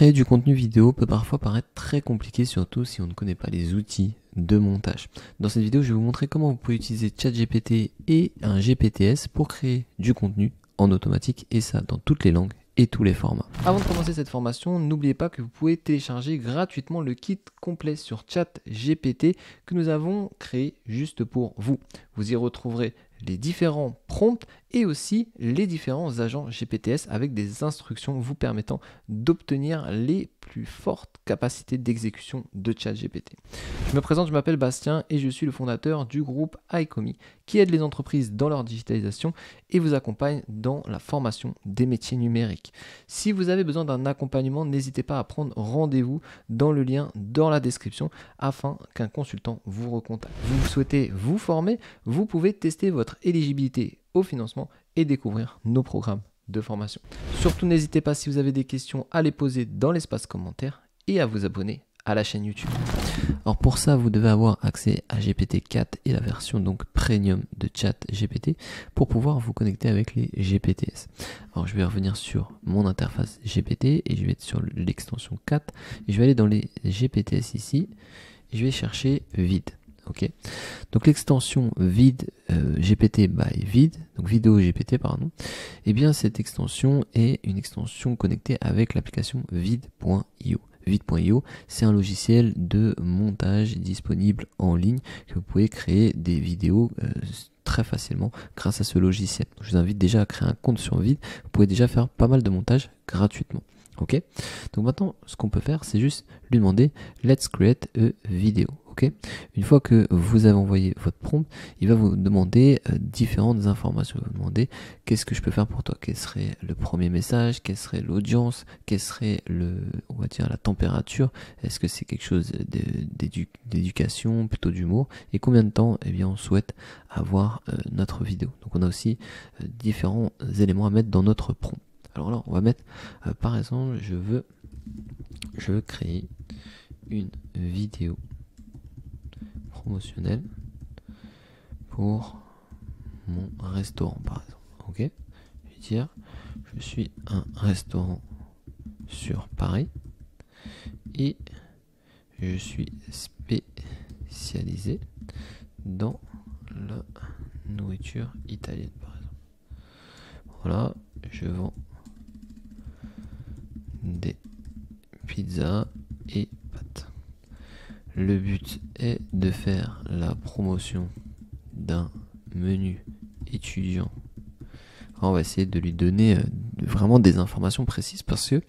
Créer du contenu vidéo peut parfois paraître très compliqué, surtout si on ne connaît pas les outils de montage. Dans cette vidéo, je vais vous montrer comment vous pouvez utiliser ChatGPT et un GPTs pour créer du contenu en automatique, et ça dans toutes les langues et tous les formats. Avant de commencer cette formation, n'oubliez pas que vous pouvez télécharger gratuitement le kit complet sur ChatGPT que nous avons créé juste pour vous. Vous y retrouverez les différents prompts et aussi les différents agents GPTs avec des instructions vous permettant d'obtenir les plus fortes capacités d'exécution de ChatGPT. Je me présente, je m'appelle Bastien et je suis le fondateur du groupe iComi qui aide les entreprises dans leur digitalisation et vous accompagne dans la formation des métiers numériques. Si vous avez besoin d'un accompagnement, n'hésitez pas à prendre rendez-vous dans le lien dans la description afin qu'un consultant vous recontacte. Vous souhaitez vous former, vous pouvez tester votre éligibilité au financement et découvrir nos programmes de formation. Surtout, n'hésitez pas, si vous avez des questions, à les poser dans l'espace commentaire et à vous abonner à la chaîne YouTube. Alors pour ça, vous devez avoir accès à GPT-4 et la version donc premium de ChatGPT pour pouvoir vous connecter avec les GPTs. Alors je vais revenir sur mon interface GPT et je vais être sur l'extension 4 et je vais aller dans les GPTs ici et je vais chercher vide. Ok, donc l'extension vide GPT by vide, donc vidéo GPT pardon, et bien cette extension est une extension connectée avec l'application vide.io. Vide.io, c'est un logiciel de montage disponible en ligne que vous pouvez créer des vidéos très facilement grâce à ce logiciel. Je vous invite déjà à créer un compte sur Vide, vous pouvez déjà faire pas mal de montage gratuitement. Ok, donc maintenant ce qu'on peut faire, c'est juste lui demander let's create a video. Ok, une fois que vous avez envoyé votre prompt, il va vous demander différentes informations. Il va vous demander qu'est-ce que je peux faire pour toi, quel serait le premier message, quelle serait l'audience, quelle serait on va dire la température, est-ce que c'est quelque chose d'éducation, plutôt d'humour, et combien de temps eh bien on souhaite avoir notre vidéo. Donc on a aussi différents éléments à mettre dans notre prompt. Alors là, on va mettre, par exemple, je veux créer une vidéo promotionnelle pour mon restaurant, par exemple. Ok, je vais dire, je suis un restaurant sur Paris et je suis spécialisé dans la nourriture italienne, par exemple. Voilà, je vends des pizzas et pâtes. Le but est de faire la promotion d'un menu étudiant. Alors on va essayer de lui donner vraiment des informations précises parce que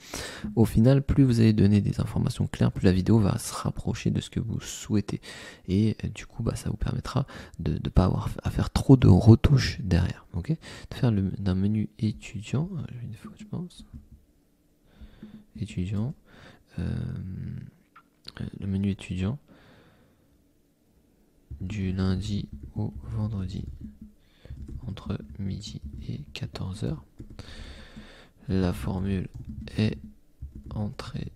au final, plus vous allez donner des informations claires, plus la vidéo va se rapprocher de ce que vous souhaitez. Et du coup, ça vous permettra de ne pas avoir à faire trop de retouches derrière. Okay, de faire d'un menu étudiant, une fois je pense, étudiant, le menu étudiant du lundi au vendredi entre midi et 14h. La formule est entrée,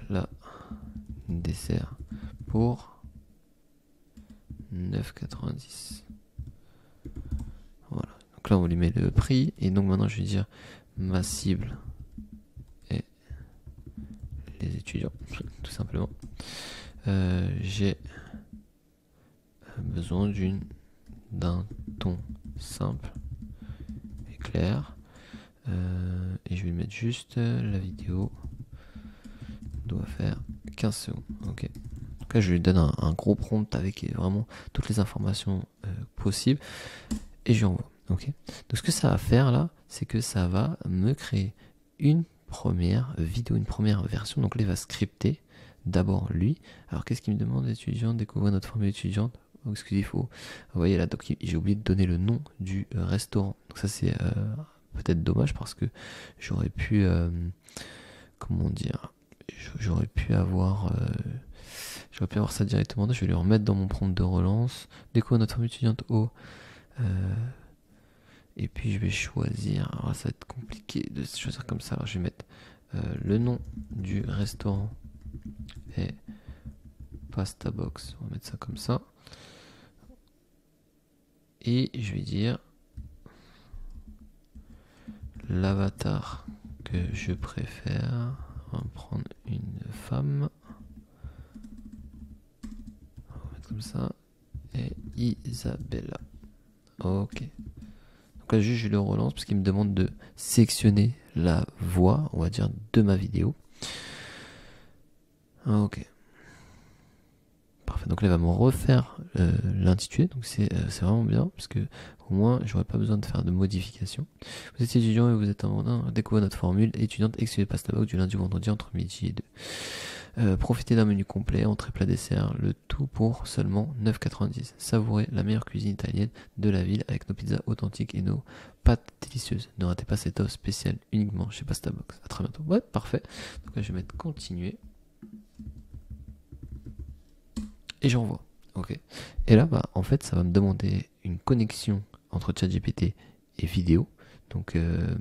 plat, dessert pour 9,90. Voilà, donc là on lui met le prix et donc maintenant je vais dire ma cible est les étudiants, tout simplement. J'ai besoin d'un ton simple et clair, et je vais mettre juste la vidéo doit faire 15 secondes. Ok, donc là je lui donne un gros prompt avec vraiment toutes les informations possibles et je lui envoie. Ok, donc ce que ça va faire là, c'est que ça va me créer une première vidéo, une première version. Donc là il va scripter d'abord lui. Alors qu'est-ce qu'il me demande? Étudiant, découvrir notre formule étudiante. Donc ce qu'il faut, vous voyez là, donc j'ai oublié de donner le nom du restaurant. Donc ça c'est peut-être dommage parce que j'aurais pu, comment dire, j'aurais pu avoir ça directement. Je vais lui remettre dans mon prompt de relance. Découvrir notre formule étudiante au et puis je vais choisir, alors ça va être compliqué de choisir comme ça, alors je vais mettre le nom du restaurant est Pasta Box, on va mettre ça comme ça, et je vais dire l'avatar que je préfère, On va prendre une femme. On va mettre comme ça. Et Isabella. Ok. Donc là, juste je le relance parce qu'il me demande de sélectionner la voix, on va dire, de ma vidéo. Ok. Parfait. Donc là, il va me refaire l'intitulé. Donc c'est vraiment bien parce que au moins, j'aurais pas besoin de faire de modifications. Vous êtes étudiant et vous êtes en train de découvrir notre formule étudiante exclusée Pastabox du lundi au vendredi entre midi et 2. Profitez d'un menu complet, entrée plat dessert, le tout pour seulement 9,90. Savourez la meilleure cuisine italienne de la ville avec nos pizzas authentiques et nos pâtes délicieuses. Ne ratez pas cette offre spéciale uniquement chez Pastabox. À très bientôt. Ouais, parfait. Donc là, je vais mettre continuer. Et j'envoie. Ok. Et là, bah, en fait, ça va me demander une connexion entre ChatGPT et vidéo, donc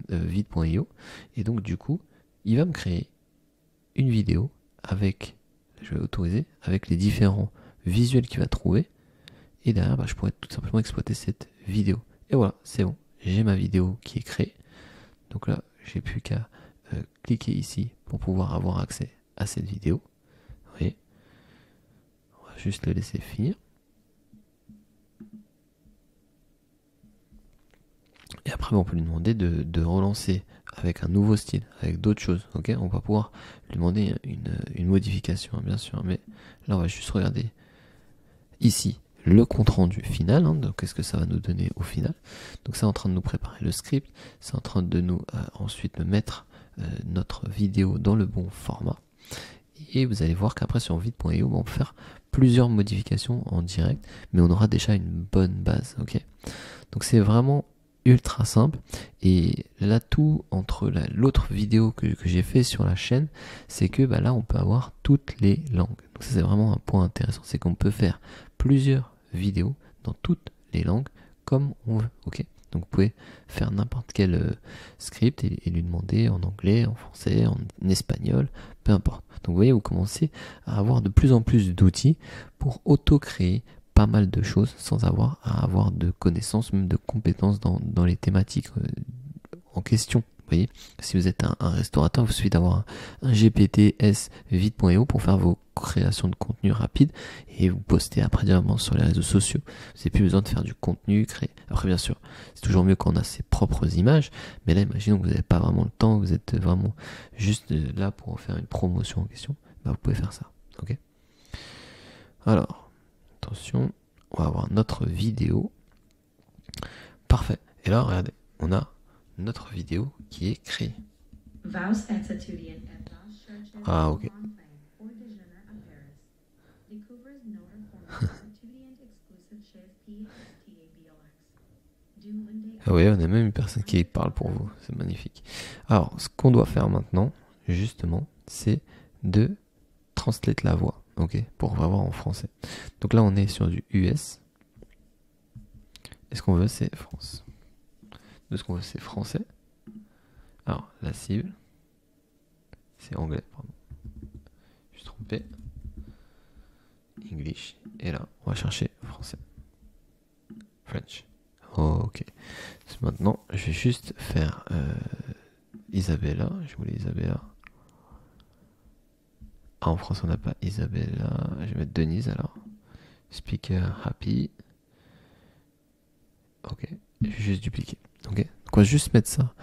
vid.io. Et donc, du coup, il va me créer une vidéo avec, je vais autoriser, avec les différents visuels qu'il va trouver. Et derrière, bah, je pourrais tout simplement exploiter cette vidéo. Et voilà, c'est bon. J'ai ma vidéo qui est créée. Donc là, j'ai plus qu'à cliquer ici pour pouvoir avoir accès à cette vidéo. Vous voyez, on va juste le laisser finir. Et après, on peut lui demander de relancer avec un nouveau style, avec d'autres choses. Ok, on va pouvoir lui demander une modification, bien sûr. Mais là, on va juste regarder ici le compte rendu final. Donc, qu'est-ce que ça va nous donner au final? Donc, c'est en train de nous préparer le script. C'est en train de nous ensuite me mettre notre vidéo dans le bon format. Et vous allez voir qu'après sur vid.io, on peut faire plusieurs modifications en direct, mais on aura déjà une bonne base. Ok, donc c'est vraiment ultra simple. Et l'atout entre l'autre vidéo que j'ai fait sur la chaîne, c'est que bah, là on peut avoir toutes les langues. Donc ça c'est vraiment un point intéressant, c'est qu'on peut faire plusieurs vidéos dans toutes les langues comme on veut. Ok, donc vous pouvez faire n'importe quel script et lui demander en anglais, en français, en espagnol, peu importe. Donc vous voyez, vous commencez à avoir de plus en plus d'outils pour auto-créer pas mal de choses sans avoir à avoir de connaissances, même de compétences dans les thématiques en question. Vous voyez, si vous êtes un restaurateur, il vous suffit d'avoir un GPTS vite.io pour faire vos créations de contenu rapide et vous postez après directement sur les réseaux sociaux. Vous n'avez plus besoin de faire du contenu créé. Après, bien sûr, c'est toujours mieux quand on a ses propres images, mais là, imaginons que vous n'avez pas vraiment le temps, vous êtes vraiment juste là pour faire une promotion en question, bah, vous pouvez faire ça. Ok. Alors, attention, on va avoir notre vidéo. Parfait. Et là, regardez, on a notre vidéo qui est créée. Ah, ok. Ah oui, on a même une personne qui parle pour vous. C'est magnifique. Alors, ce qu'on doit faire maintenant, justement, c'est de translate la voix. Ok, pour avoir en français. Donc là, on est sur du US. Et ce qu'on veut, c'est France. De ce qu'on veut, c'est français. Alors, la cible, c'est anglais, pardon. Je suis trompé. English. Et là, on va chercher français. French. Ok. Maintenant, je vais juste faire Isabella. Je voulais Isabella. Ah, en France, on n'a pas Isabella. Je vais mettre Denise alors. Speaker happy. Ok. Je vais juste dupliquer. Ok. Donc, on va juste mettre ça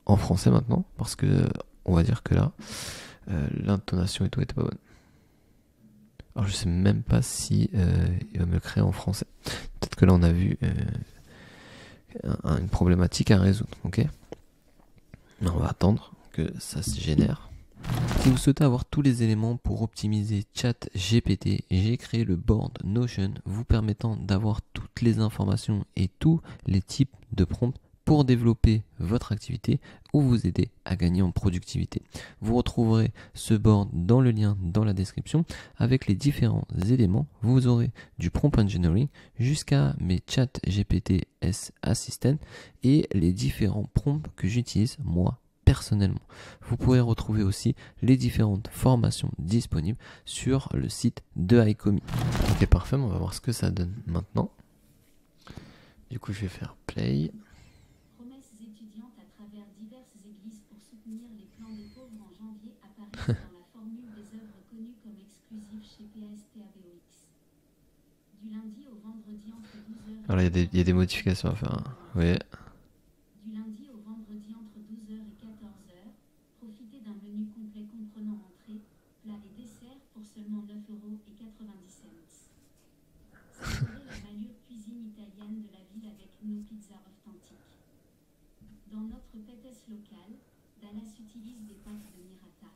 en français maintenant. Parce que on va dire que là, l'intonation et tout était pas bonne. Alors, je sais même pas si il va me le créer en français. Peut-être que là, on a vu une problématique à résoudre. Ok. On va attendre que ça se génère. Si vous souhaitez avoir tous les éléments pour optimiser ChatGPT, j'ai créé le board Notion vous permettant d'avoir toutes les informations et tous les types de prompts pour développer votre activité ou vous aider à gagner en productivité. Vous retrouverez ce board dans le lien dans la description avec les différents éléments. Vous aurez du prompt engineering jusqu'à mes ChatGPT S Assistant et les différents prompts que j'utilise moi personnellement. Vous pourrez retrouver aussi les différentes formations disponibles sur le site de iComi. Ok, parfait, on va voir ce que ça donne maintenant. Du coup, je vais faire play. Promesses étudiantes à travers diverses églises pour soutenir les plans des pauvres en Alors il y a des modifications à faire, hein. Oui. Du lundi au vendredi entre 12 heures et 14 heures, profitez d'un menu complet comprenant entrée, plat et dessert pour seulement 9,90 €. Savourez la malure cuisine italienne de la ville avec nos pizzas authentiques. Dans notre pétesse locale, Dallas utilise des pâtes de Mirata.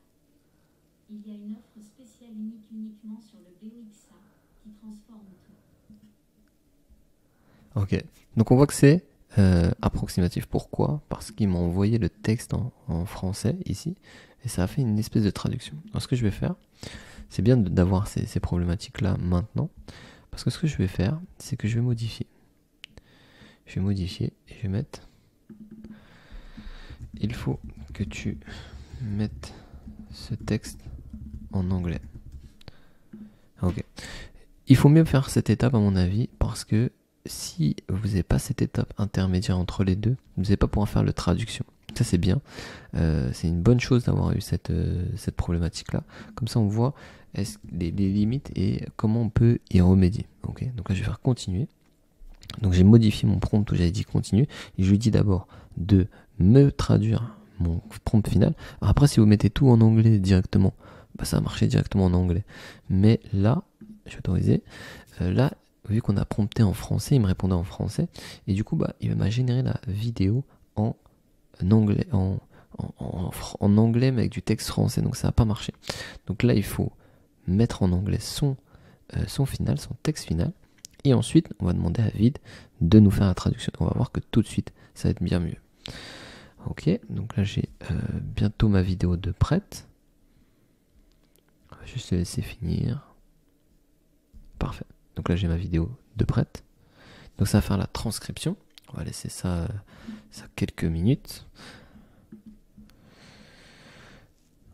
Il y a une offre spéciale uniquement sur le BOXA qui transforme tout. Ok. Donc on voit que c'est approximatif. Pourquoi? Parce qu'il m'a envoyé le texte en français ici et ça a fait une espèce de traduction. Alors ce que je vais faire, c'est bien d'avoir ces problématiques-là maintenant. Parce que ce que je vais faire, c'est que je vais modifier. Je vais modifier et je vais mettre... Il faut que tu mettes ce texte en anglais. Ok. Il faut mieux faire cette étape à mon avis parce que si vous n'avez pas cette étape intermédiaire entre les deux, vous n'allez pas pouvoir faire la traduction. Ça c'est bien. C'est une bonne chose d'avoir eu cette problématique-là. Comme ça on voit les limites et comment on peut y remédier. Ok. Donc là je vais faire continuer. Donc j'ai modifié mon prompt où j'avais dit continue et je lui dis d'abord de me traduire mon prompt final. Alors après si vous mettez tout en anglais directement, bah, ça va marcher directement en anglais. Mais là, je vais autoriser. Là, vu qu'on a prompté en français, il me répondait en français et du coup bah il m'a généré la vidéo en anglais, en anglais mais avec du texte français, donc ça n'a pas marché. Donc là il faut mettre en anglais son final, son texte final. Et ensuite, on va demander à Vid de nous faire la traduction. On va voir que tout de suite, ça va être bien mieux. Ok, donc là j'ai bientôt ma vidéo de prête. On va juste le laisser finir. Parfait. Donc là j'ai ma vidéo de prête. Donc ça va faire la transcription. On va laisser ça quelques minutes.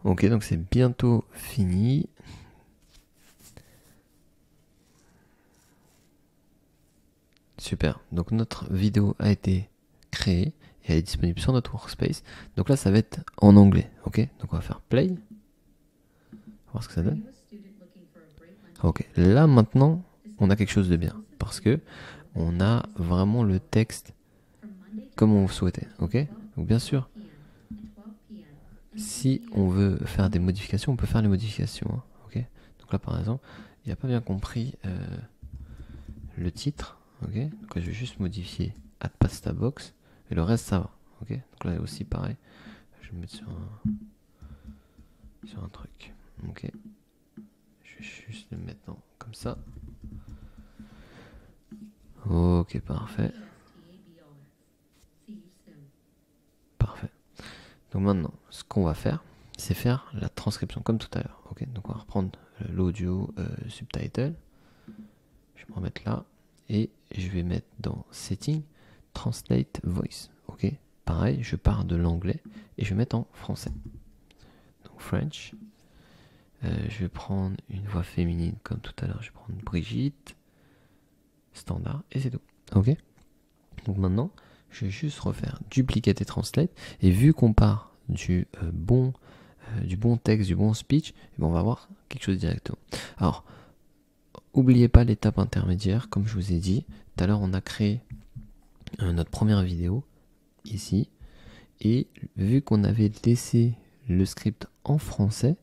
Ok, donc c'est bientôt fini. Super, donc notre vidéo a été créée et elle est disponible sur notre workspace. Donc là ça va être en anglais, ok? Donc on va faire play, on va voir ce que ça donne. Ok, là maintenant on a quelque chose de bien parce que on a vraiment le texte comme on souhaitait, ok? Donc bien sûr, si on veut faire des modifications, on peut faire les modifications, hein, ok? Donc là par exemple, il n'a pas bien compris le titre. Ok, donc là, je vais juste modifier add pasta box et le reste ça va. Ok, donc là aussi pareil, je vais me mettre sur un truc. Ok, je vais juste le mettre comme ça. Ok, parfait. Parfait. Donc maintenant, ce qu'on va faire, c'est faire la transcription comme tout à l'heure. Ok, donc on va reprendre l'audio subtitle. Je vais me remettre là et je vais mettre dans Setting Translate Voice. Ok, pareil, je pars de l'anglais et je vais mettre en français. Donc French. Je vais prendre une voix féminine comme tout à l'heure. Je vais prendre Brigitte. Standard et c'est tout. Ok. Donc maintenant, je vais juste refaire duplicate et translate. Et vu qu'on part du bon texte, du bon speech, on va avoir quelque chose directement. Alors, oubliez pas l'étape intermédiaire, comme je vous ai dit. Tout à l'heure, on a créé notre première vidéo ici. Et vu qu'on avait laissé le script en français,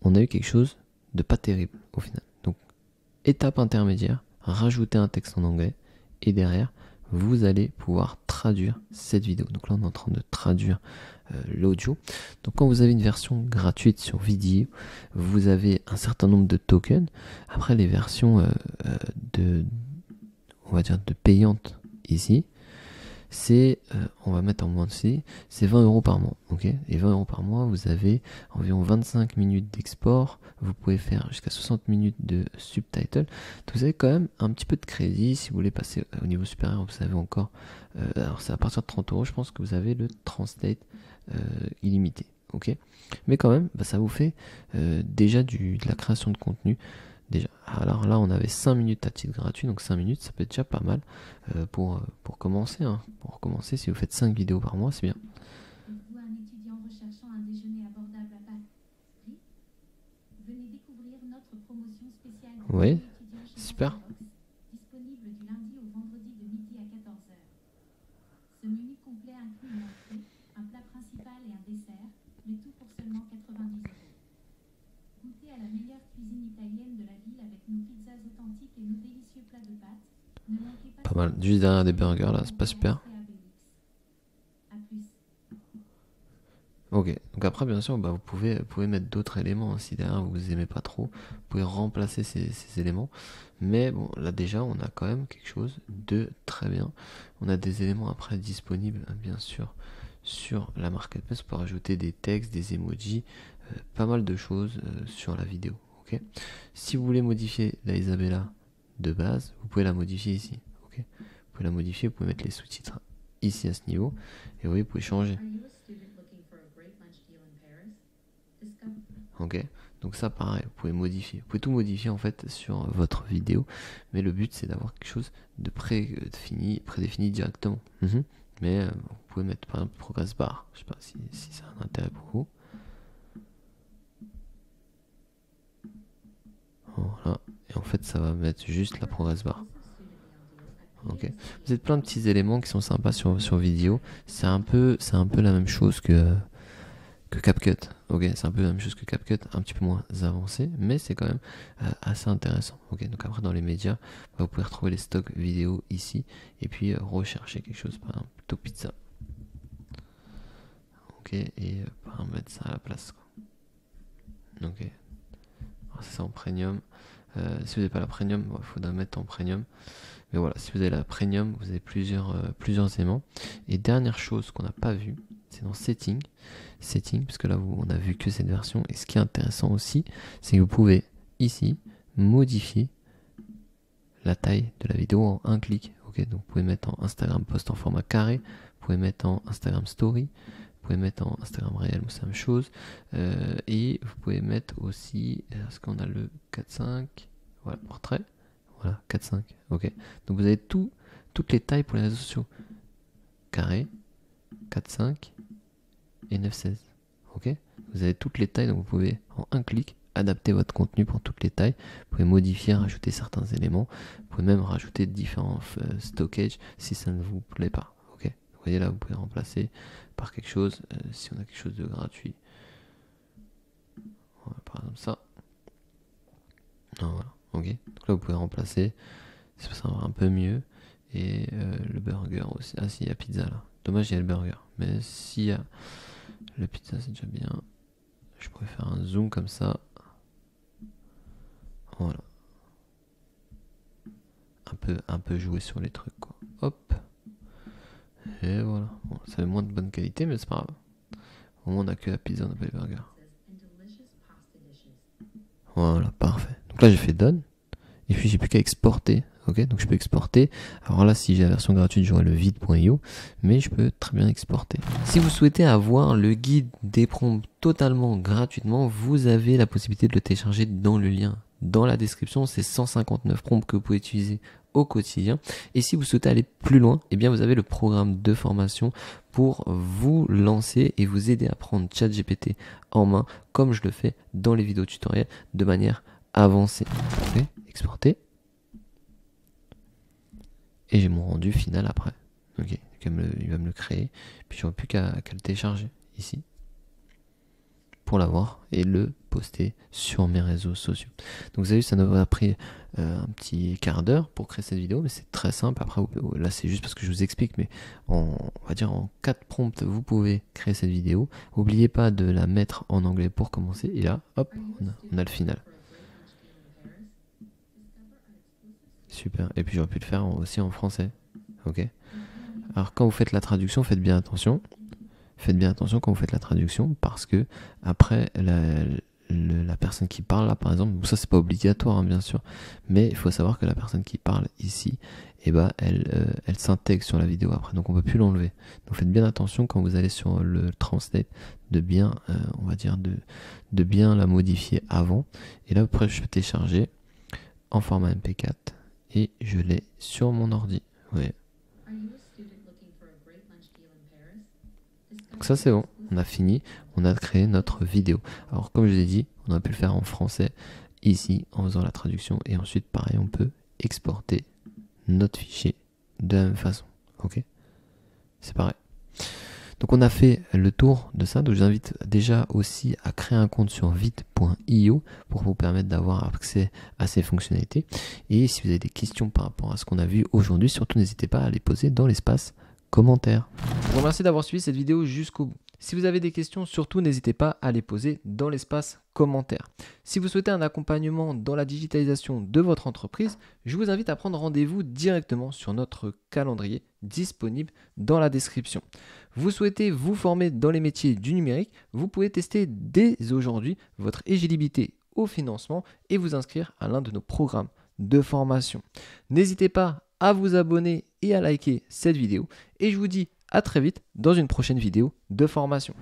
on a eu quelque chose de pas terrible au final. Donc, étape intermédiaire, rajouter un texte en anglais. Et derrière, vous allez pouvoir traduire cette vidéo. Donc là, on est en train de traduire l'audio. Donc quand vous avez une version gratuite sur vidéo, vous avez un certain nombre de tokens. Après, les versions on va dire de payantes ici, c'est, on va mettre en monthly, c'est 20 € par mois, ok? Et 20 € par mois, vous avez environ 25 minutes d'export, vous pouvez faire jusqu'à 60 minutes de subtitle. Donc vous avez quand même un petit peu de crédit, si vous voulez passer au niveau supérieur, vous avez encore, alors c'est à partir de 30 €, je pense que vous avez le translate illimité, ok? Mais quand même, bah, ça vous fait déjà de la création de contenu. Déjà, alors là, on avait 5 minutes à titre gratuit, donc 5 minutes, ça peut être déjà pas mal pour commencer. Hein. Pour commencer, si vous faites 5 vidéos par mois, c'est bien. Êtes-vous un étudiant recherchant un déjeuner abordable à Paris? Venez découvrir notre promotion spéciale Oui, super. disponible la meilleure cuisine italienne de la ville avec nos pizzas authentiques et nos délicieux plats de pâtes. Ne manquez pas. Pas mal. Juste derrière des burgers là, c'est pas super. À plus. Ok, donc après bien sûr bah, vous pouvez mettre d'autres éléments hein, si derrière vous aimez pas trop, vous pouvez remplacer ces éléments, mais bon là déjà on a quand même quelque chose de très bien. On a des éléments après disponibles bien sûr sur la marketplace pour ajouter des textes, des emojis, pas mal de choses sur la vidéo. Ok, si vous voulez modifier la Isabella de base, vous pouvez la modifier ici. Ok, vous pouvez la modifier, vous pouvez mettre les sous-titres ici à ce niveau et vous voyez vous pouvez changer. Ok, donc ça pareil, vous pouvez modifier, vous pouvez tout modifier en fait sur votre vidéo, mais le but c'est d'avoir quelque chose de prédéfini directement. Mais vous pouvez mettre par exemple progress bar, je sais pas si ça a un intérêt pour vous. Voilà, et en fait ça va mettre juste la progress bar. Ok, vous avez plein de petits éléments qui sont sympas sur vidéo, c'est un peu la même chose que CapCut. Ok, c'est un peu la même chose que CapCut, un petit peu moins avancé, mais c'est quand même assez intéressant. Ok, donc après dans les médias, vous pouvez retrouver les stocks vidéo ici, et puis rechercher quelque chose, par exemple plutôt pizza. Ok, et par exemple mettre ça à la place. Quoi. Ok, alors c'est ça en premium. Si vous n'avez pas la premium, il faudra mettre en premium. Mais voilà, si vous avez la premium, vous avez plusieurs éléments. Et dernière chose qu'on n'a pas vu, c'est dans setting, parce que là on a vu que cette version. Et ce qui est intéressant aussi, c'est que vous pouvez ici modifier la taille de la vidéo en un clic. Ok, donc vous pouvez mettre en Instagram post en format carré, vous pouvez mettre en Instagram story, vous pouvez mettre en Instagram réel, c'est la même chose. Et vous pouvez mettre aussi, est-ce qu'on a le 4.5, voilà, portrait. Voilà, 4.5, ok. Donc vous avez toutes les tailles pour les réseaux sociaux. Carré, 4.5 et 9.16. Ok. Vous avez toutes les tailles, donc vous pouvez en un clic adapter votre contenu pour toutes les tailles. Vous pouvez modifier, rajouter certains éléments. Vous pouvez même rajouter différents stockages si ça ne vous plaît pas. Ok. Vous voyez là, vous pouvez remplacer par quelque chose si on a quelque chose de gratuit. Voilà, par exemple ça. Non, voilà. Ok. Donc là, vous pouvez remplacer. Ça va un peu mieux. Et le burger aussi. Ah si, il y a pizza là. Dommage, il y a le burger. Mais s'il y a le pizza, c'est déjà bien. Je pourrais faire un zoom comme ça. Voilà. Un peu jouer sur les trucs quoi. Hop. Et voilà. Bon, ça fait moins de bonne qualité, mais c'est pas grave. Au moins on a que la pizza, on n'a pas les burgers. Voilà, parfait. Donc là j'ai fait done. Et puis j'ai plus qu'à exporter. Ok, donc je peux exporter. Alors là, si j'ai la version gratuite, j'aurai le vide.io, mais je peux très bien exporter. Si vous souhaitez avoir le guide des prompts totalement gratuitement, vous avez la possibilité de le télécharger dans le lien dans la description. C'est 159 prompts que vous pouvez utiliser au quotidien. Et si vous souhaitez aller plus loin, eh bien vous avez le programme de formation pour vous lancer et vous aider à prendre ChatGPT en main, comme je le fais dans les vidéos tutoriels, de manière avancée. Okay, exporter. Et j'ai mon rendu final après. Ok, il va me le créer. Puis j'aurai plus qu'à le télécharger ici pour l'avoir et le poster sur mes réseaux sociaux. Donc vous avez vu, ça nous a pris un petit quart d'heure pour créer cette vidéo, mais c'est très simple. Après, là c'est juste parce que je vous explique, mais on va dire en 4 prompts, vous pouvez créer cette vidéo. N'oubliez pas de la mettre en anglais pour commencer. Et là, hop, on a le final. Super. Et puis j'aurais pu le faire aussi en français. Ok. Alors quand vous faites la traduction, faites bien attention. Faites bien attention quand vous faites la traduction parce que après la personne qui parle là par exemple, ça c'est pas obligatoire hein, bien sûr, mais il faut savoir que la personne qui parle ici, eh ben, elle s'intègre sur la vidéo après, donc on peut plus l'enlever. Donc faites bien attention quand vous allez sur le translate de bien, on va dire de bien la modifier avant. Et là après je peux télécharger en format MP4 et je l'ai sur mon ordi. Ouais. Donc ça c'est bon, on a fini, on a créé notre vidéo. Alors comme je vous ai dit, on a pu le faire en français ici en faisant la traduction et ensuite pareil on peut exporter notre fichier de la même façon. Ok, c'est pareil. Donc on a fait le tour de ça, donc je vous invite déjà aussi à créer un compte sur vite.io pour vous permettre d'avoir accès à ces fonctionnalités. Et si vous avez des questions par rapport à ce qu'on a vu aujourd'hui, surtout n'hésitez pas à les poser dans l'espace commentaires. Je vous remercie d'avoir suivi cette vidéo jusqu'au bout. Si vous avez des questions, surtout n'hésitez pas à les poser dans l'espace commentaires. Si vous souhaitez un accompagnement dans la digitalisation de votre entreprise, je vous invite à prendre rendez-vous directement sur notre calendrier disponible dans la description. Vous souhaitez vous former dans les métiers du numérique, vous pouvez tester dès aujourd'hui votre éligibilité au financement et vous inscrire à l'un de nos programmes de formation. N'hésitez pas à vous abonner et à liker cette vidéo et je vous dis à très vite dans une prochaine vidéo de formation.